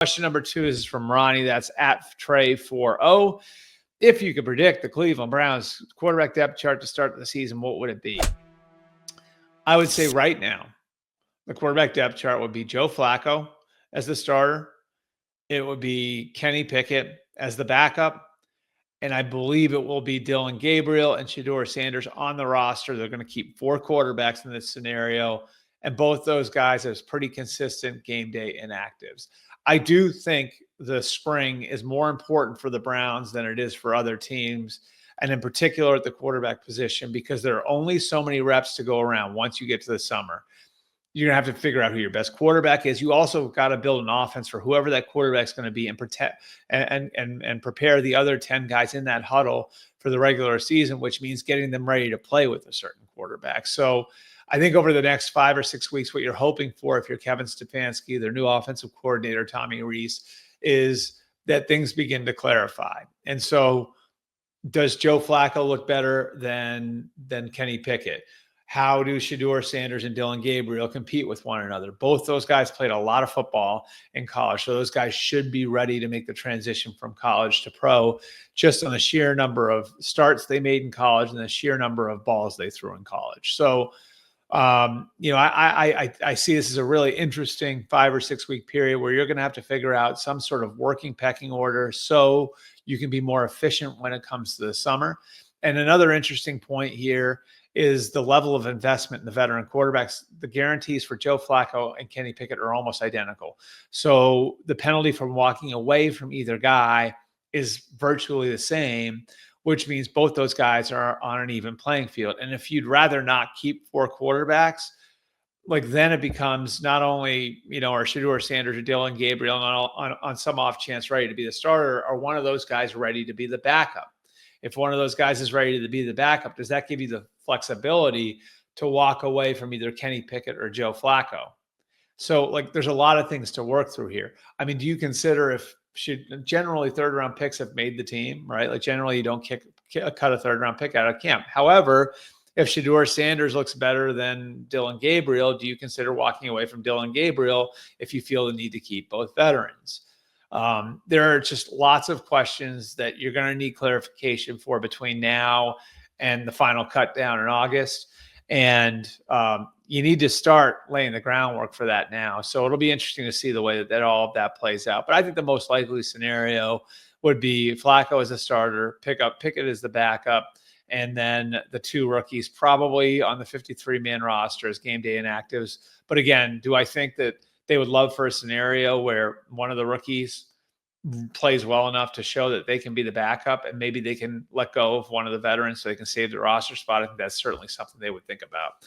Question number 2 is from Ronnie. That's at Trey40. If you could predict the Cleveland Browns quarterback depth chart to start the season, what would it be? I would say right now, the quarterback depth chart would be Joe Flacco as the starter. It would be Kenny Pickett as the backup. And I believe it will be Dylan Gabriel and Shedeur Sanders on the roster. They're going to keep 4 quarterbacks in this scenario. And both those guys have pretty consistent game day inactives. I do think the spring is more important for the Browns than it is for other teams, and in particular at the quarterback position, because there are only so many reps to go around once you get to the summer. You're going to have to figure out who your best quarterback is. You also got to build an offense for whoever that quarterback's going to be and protect and prepare the other 10 guys in that huddle for the regular season, which means getting them ready to play with a certain quarterback. So I think over the next 5 or 6 weeks, what you're hoping for, if you're Kevin Stefanski, their new offensive coordinator, Tommy Rees, is that things begin to clarify. And so does Joe Flacco look better than Kenny Pickett? How do Shedeur Sanders and Dylan Gabriel compete with one another? Both those guys played a lot of football in college, so those guys should be ready to make the transition from college to pro just on the sheer number of starts they made in college and the sheer number of balls they threw in college. So, I see this as a really interesting 5 or 6 week period where you're going to have to figure out some sort of working pecking order so you can be more efficient when it comes to the summer. And another interesting point here is the level of investment in the veteran quarterbacks. The guarantees for Joe Flacco and Kenny Pickett are almost identical. So the penalty from walking away from either guy is virtually the same, which means both those guys are on an even playing field. And if you'd rather not keep 4 quarterbacks, like then it becomes not only, are Shedeur Sanders or Dylan Gabriel on some off chance ready to be the starter, or one of those guys ready to be the backup. If one of those guys is ready to be the backup, does that give you the flexibility to walk away from either Kenny Pickett or Joe Flacco? So there's a lot of things to work through here. I mean, do you consider generally 3rd round picks have made the team, right? Like generally you don't cut a 3rd round pick out of camp. However, if Shedeur Sanders looks better than Dylan Gabriel, do you consider walking away from Dylan Gabriel if you feel the need to keep both veterans? There are just lots of questions that you're going to need clarification for between now and the final cut down in August. And you need to start laying the groundwork for that now. So it'll be interesting to see the way that all of that plays out. But I think the most likely scenario would be Flacco as a starter, Pickett as the backup, and then the 2 rookies probably on the 53-man roster as game day inactives. But again, do I think that they would love for a scenario where one of the rookies plays well enough to show that they can be the backup and maybe they can let go of one of the veterans so they can save the roster spot? I think that's certainly something they would think about.